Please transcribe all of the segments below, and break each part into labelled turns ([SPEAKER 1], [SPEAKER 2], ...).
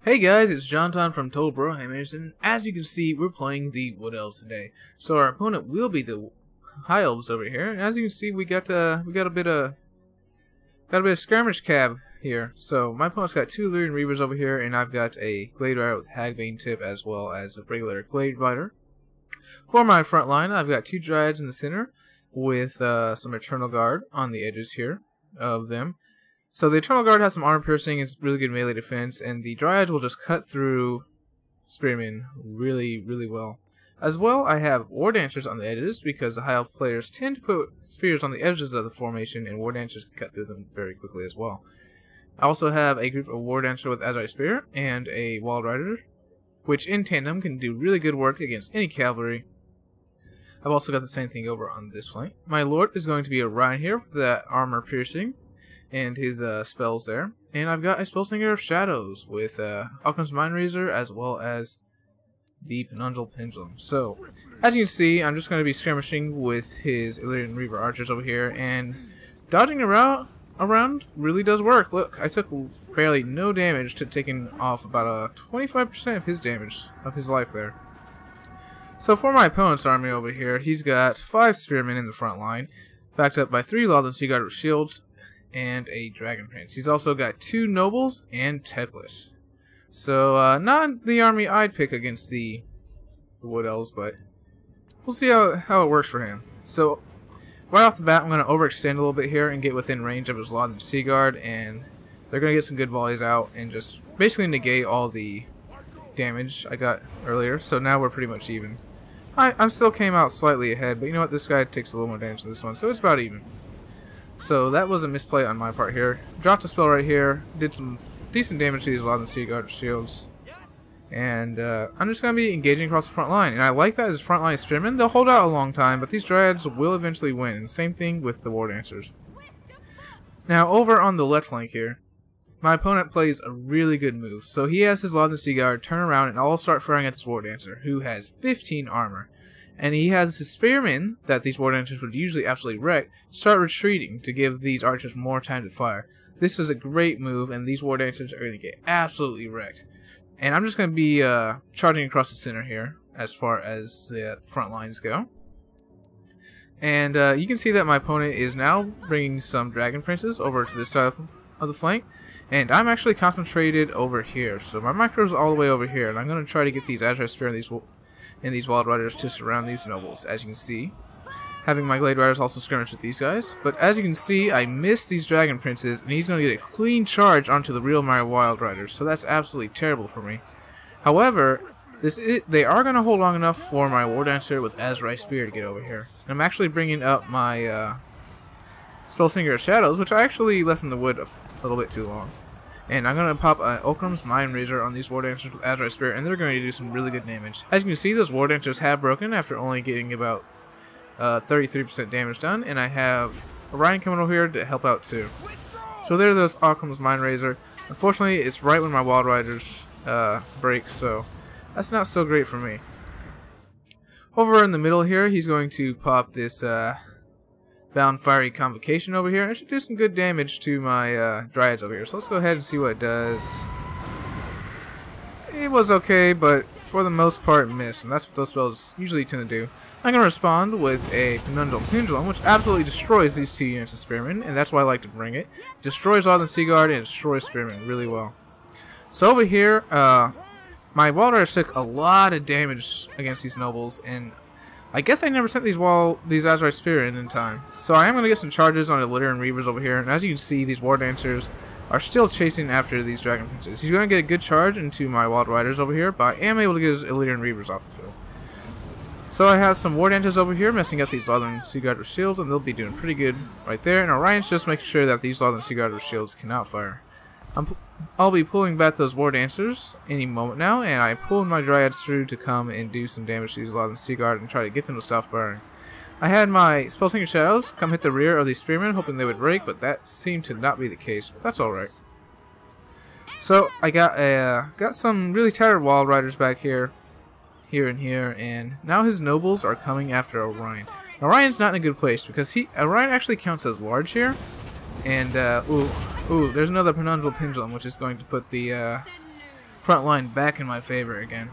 [SPEAKER 1] Hey guys, it's Jonathan from Total Brohammer, and as you can see, we're playing the Wood Elves today. So our opponent will be the High Elves over here, and as you can see, we got a bit of skirmish cab here. So my opponent's got two Lyrian Reavers over here, and I've got a Glade Rider with Hagbane tip as well as a regular Glade Rider. For my front line, I've got two Dryads in the center with some Eternal Guard on the edges here of them. So the Eternal Guard has some armor piercing, it's really good melee defense, and the Dryads will just cut through Spearmen really well. As well, I have War Dancers on the edges because the High Elf players tend to put spears on the edges of the formation, and War Dancers can cut through them very quickly as well. I also have a group of War Dancers with Azrai Spear and a Wild Rider, which in tandem can do really good work against any cavalry. I've also got the same thing over on this flank. My Lord is going to be Orion here with that armor piercing and his spells there. And I've got a Spellslinger of Shadows with Alchemist's Mind Razor as well as the Penundral Pendulum. So, as you can see, I'm just going to be skirmishing with his Illyrian Reaver archers over here, and dodging around really does work. Look, I took barely no damage to taking off about 25% of his damage of his life there. So for my opponent's army over here, he's got 5 Spearmen in the front line, backed up by 3 Lothlin Seaguard with shields, and a Dragon Prince. He's also got 2 Nobles and Teclis. So, not the army I'd pick against the Wood Elves, but we'll see how it works for him. So, right off the bat, I'm going to overextend a little bit here and get within range of his Lothlin Seaguard, and they're going to get some good volleys out and just basically negate all the damage I got earlier. So now we're pretty much even. I still came out slightly ahead, but you know what? This guy takes a little more damage than this one, so it's about even. So that was a misplay on my part here. Dropped a spell right here, did some decent damage to these Lothlin Seaguard shields. And I'm just going to be engaging across the front line. And I like that as front line Spearmen. They'll hold out a long time, but these Dryads will eventually win. And same thing with the War Dancers. Now over on the left flank here, my opponent plays a really good move. So he has his Lothlin Seaguard turn around and all start firing at this War Dancer, who has 15 armor. And he has his Spearmen, that these War Dancers would usually absolutely wreck, start retreating to give these archers more time to fire. This is a great move, and these War Dancers are going to get absolutely wrecked. And I'm just going to be charging across the center here, as far as the front lines go. And you can see that my opponent is now bringing some Dragon Princes over to this side of the flank. And I'm actually concentrated over here. So my micro's all the way over here, and I'm going to try to get these Azrai Spear and these Wild Riders to surround these Nobles, as you can see. Having my Glade Riders also skirmish with these guys. But as you can see, I missed these Dragon Princes, and he's going to get a clean charge onto the real my Wild Riders. So that's absolutely terrible for me. However, they are going to hold long enough for my War Dancer with Azrai Spear to get over here. And I'm actually bringing up my Spellslinger of Shadows, which I actually left in the wood a little bit too long. And I'm going to pop Alchemist's Mind Razor on these War Dancers with Azrai Spear, and they're going to do some really good damage. As you can see, those War Dancers have broken after only getting about 33% damage done, and I have Orion coming over here to help out too. So there are those Alchemist's Mind Razor. Unfortunately, it's right when my Wild Riders break, so that's not so great for me. Over in the middle here, he's going to pop this Bound Fiery Convocation over here, and it should do some good damage to my Dryads over here. So let's go ahead and see what it does. It was okay, but for the most part missed, and that's what those spells usually tend to do. I'm going to respond with a Penundral Pendulum, which absolutely destroys these 2 units of Spearmen, and that's why I like to bring it. It destroys Lothlin Seaguard and destroys Spearmen really well. So over here, my Wild Riders took a lot of damage against these Nobles, and I guess I never sent these Azrai Spear in time. So I am going to get some charges on the Lyrian Reavers over here, and as you can see, these War Dancers are still chasing after these Dragon Princes. He's going to get a good charge into my Wild Riders over here, but I am able to get his Illyrian Reavers off the field. So I have some War Dancers over here messing up these Lothlin Seaguard with shields, and they'll be doing pretty good right there. And Orion's just making sure that these Lothlin Seaguard with shields cannot fire. I'll be pulling back those War Dancers any moment now, and I pulled my Dryads through to come and do some damage to these Lothlin Seaguard and try to get them to stop firing. I had my Spellslinger Shadows come hit the rear of these Spearmen, hoping they would break, but that seemed to not be the case. But that's alright. So I got some really tired Wild Riders back here, and now his Nobles are coming after Orion. Orion's not in a good place because Orion actually counts as large here, and ooh, there's another Penundral Pendulum, which is going to put the front line back in my favor again.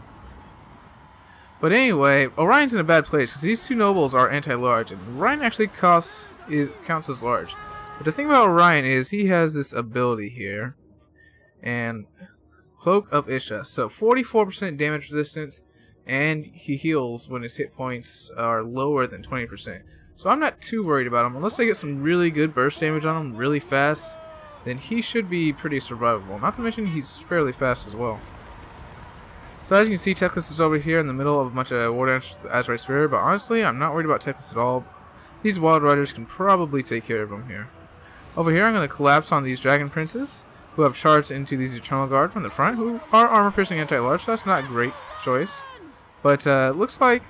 [SPEAKER 1] But anyway, Orion's in a bad place because these two nobles are anti-large, and Orion actually counts as large. But the thing about Orion is he has this ability here, and Cloak of Isha. So 44% damage resistance, and he heals when his hit points are lower than 20%. So I'm not too worried about him. Unless I get some really good burst damage on him really fast, then he should be pretty survivable. Not to mention he's fairly fast as well. So as you can see, Teclis is over here in the middle of a bunch of War Dancers with the Azure Spear, but honestly, I'm not worried about Teclis at all. These Wild Riders can probably take care of him here. Over here, I'm going to collapse on these Dragon Princes, who have charged into these Eternal Guard from the front, who are armor-piercing anti-large, so that's not a great choice. But looks like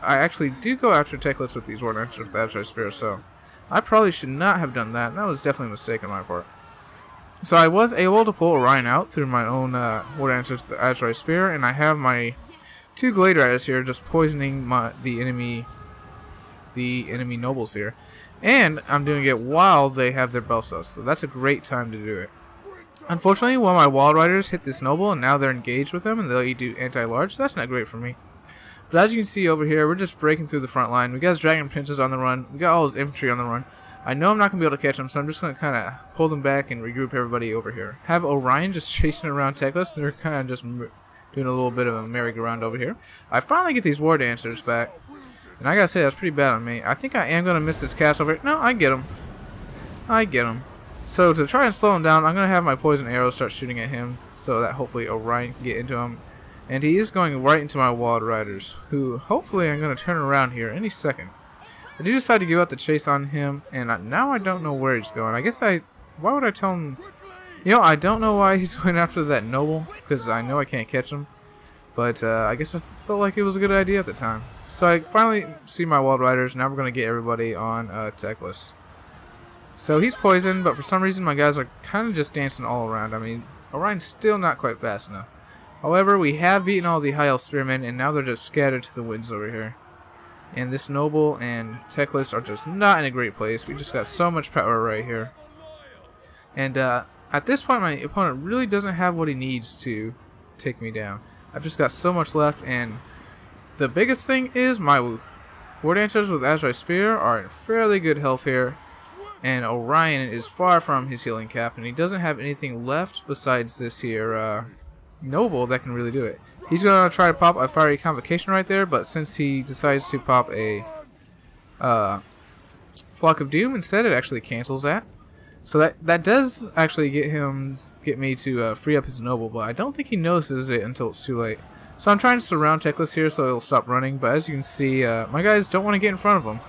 [SPEAKER 1] I actually do go after Teclis with these War Dancers with the Azure Spear, so I probably should not have done that. That was definitely a mistake on my part. So I was able to pull Orion out through my own War Dancers with the Azure Spear, and I have my two Glade Riders here just poisoning the enemy nobles here. And I'm doing it while they have their Belsos, so that's a great time to do it. Unfortunately, one of my Wild Riders hit this noble, and now they're engaged with them, and they'll do anti-large, so that's not great for me. But as you can see over here, we're just breaking through the front line. We got his Dragon Princes on the run. We got all his infantry on the run. I know I'm not going to be able to catch them, so I'm just going to kind of pull them back and regroup everybody over here. Have Orion just chasing around Teclis. They're kind of just doing a little bit of a merry-go-round over here. I finally get these War Dancers back. And I gotta say, that's pretty bad on me. I think I am going to miss this castle over here. No, I get him. I get him. So to try and slow him down, I'm going to have my poison arrows start shooting at him, so that hopefully Orion can get into him. And he is going right into my Wild Riders, who hopefully I'm going to turn around here any second. I do decide to give out the chase on him, and now I don't know where he's going. I guess why would I tell him? You know, I don't know why he's going after that noble, because I know I can't catch him. But I guess I felt like it was a good idea at the time. So I finally see my Wild Riders. Now we're going to get everybody on Teclis. So he's poisoned, but for some reason my guys are kind of just dancing all around. I mean, Orion's still not quite fast enough. However, we have beaten all the High Elf Spearmen, and now they're just scattered to the winds over here. And this noble and Teclis are just not in a great place. We just got so much power right here. And at this point, my opponent really doesn't have what he needs to take me down. I've just got so much left, and the biggest thing is my War Dancers with Azure Spear are in fairly good health here, and Orion is far from his healing cap, and he doesn't have anything left besides this here noble that can really do it. He's going to try to pop a Fiery Convocation right there, but since he decides to pop a Flock of Doom instead, it actually cancels that. So that does actually get me to free up his noble, but I don't think he notices it until it's too late. So I'm trying to surround Teclis here so he'll stop running, but as you can see, my guys don't want to get in front of him,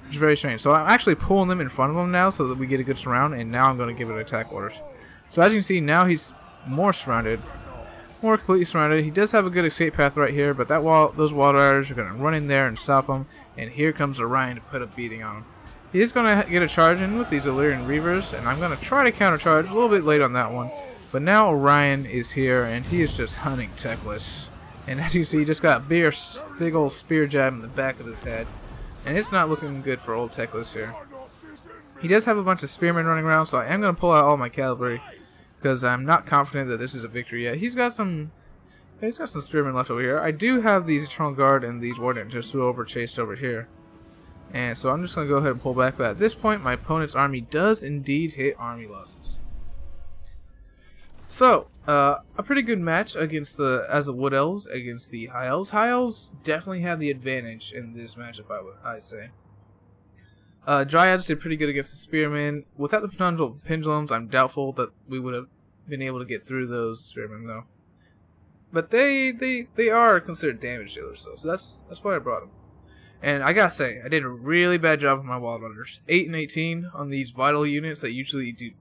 [SPEAKER 1] which is very strange. So I'm actually pulling them in front of him now so that we get a good surround, and now I'm going to give it attack orders. So as you can see, now he's more surrounded, more completely surrounded. He does have a good escape path right here, but those Wild Riders are going to run in there and stop him, and here comes Orion to put a beating on him. He is going to get a charge in with these Illyrian Reavers, and I'm going to try to countercharge. A little bit late on that one. But now Orion is here, and he is just hunting Teclis. And as you see, he just got a big old spear jab in the back of his head. And it's not looking good for old Teclis here. He does have a bunch of spearmen running around, so I am going to pull out all my cavalry, because I'm not confident that this is a victory yet. He's got some spearmen left over here. I do have these Eternal Guard and these War Dancers who overchased over here. And so I'm just going to go ahead and pull back, but at this point my opponent's army does indeed hit army losses. So, a pretty good match against as the Wood Elves against the High Elves. High Elves definitely have the advantage in this matchup, I say. Dryads did pretty good against the Spearmen. Without the Pendulums, I'm doubtful that we would have been able to get through those Spearmen, though. But they are considered damage dealers, though, so that's why I brought them. And I gotta say, I did a really bad job with my Wild Riders. 8 and 18 on these vital units that usually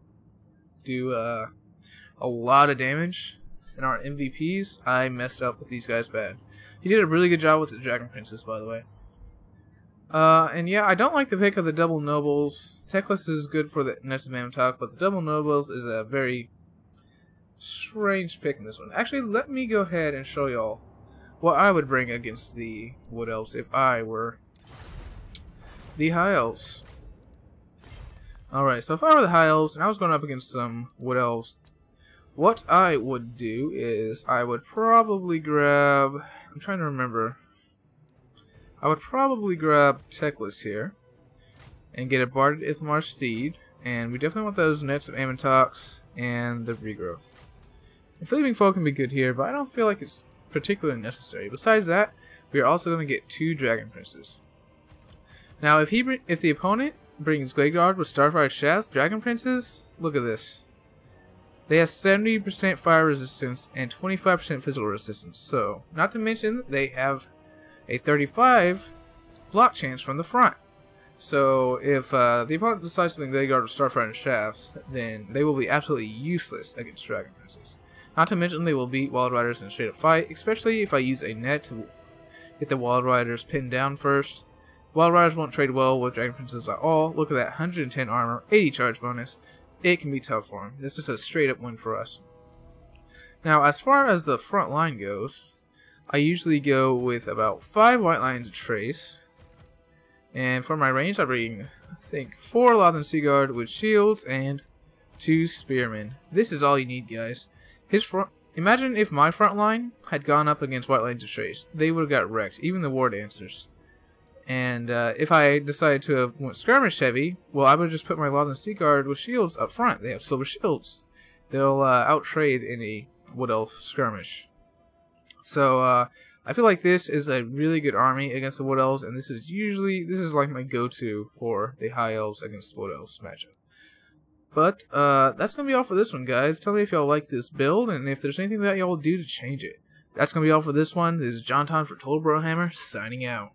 [SPEAKER 1] do a lot of damage. And our MVPs, I messed up with these guys bad. He did a really good job with the Dragon Princess, by the way. And yeah, I don't like the pick of the Double Nobles. Teclis is good for the Nets of Mammotok, but the Double Nobles is a very strange pick in this one. Actually, let me go ahead and show y'all what I would bring against the Wood Elves if I were the High Elves. Alright, so if I were the High Elves and I was going up against some Wood Elves, What I would do is I would probably grab... I'm trying to remember. I would probably grab Teclis here and get a Barded Ithmar Steed, and we definitely want those Nets of Ammontox and the Regrowth. The Fleeting Foe can be good here, but I don't feel like it's particularly necessary. Besides that, we are also going to get 2 Dragon Princes. Now, if the opponent brings Gladeguard with Starfire Shafts, Dragon Princes, look at this. They have 70% fire resistance and 25% physical resistance. So, not to mention, they have a 35 block chance from the front. So, if the opponent decides to bring Gladeguard with Starfire and Shafts, then they will be absolutely useless against Dragon Princes. Not to mention, they will beat Wild Riders in a straight up fight, especially if I use a net to get the Wild Riders pinned down first. Wild Riders won't trade well with Dragon Princes at all. Look at that, 110 armor, 80 charge bonus. It can be tough for him. This is a straight up win for us. Now, as far as the front line goes, I usually go with about 5 White Lions of Trace. And for my range, I bring, I think, 4 Lothern Seaguard with shields and 2 Spearmen. This is all you need, guys. Imagine if my front line had gone up against White Lions of Trace. They would have got wrecked, even the War Dancers. And if I decided to have went skirmish heavy, well, I would just put my Lothern Seaguard with shields up front. They have silver shields. They'll out-trade in a Wood Elf skirmish. So I feel like this is a really good army against the Wood Elves, and this is like my go-to for the High Elves against the Wood Elves matchup. But that's gonna be all for this one, guys. Tell me if y'all like this build, and if there's anything that y'all will do to change it. That's gonna be all for this one. This is John Ton for Total Brohammer, signing out.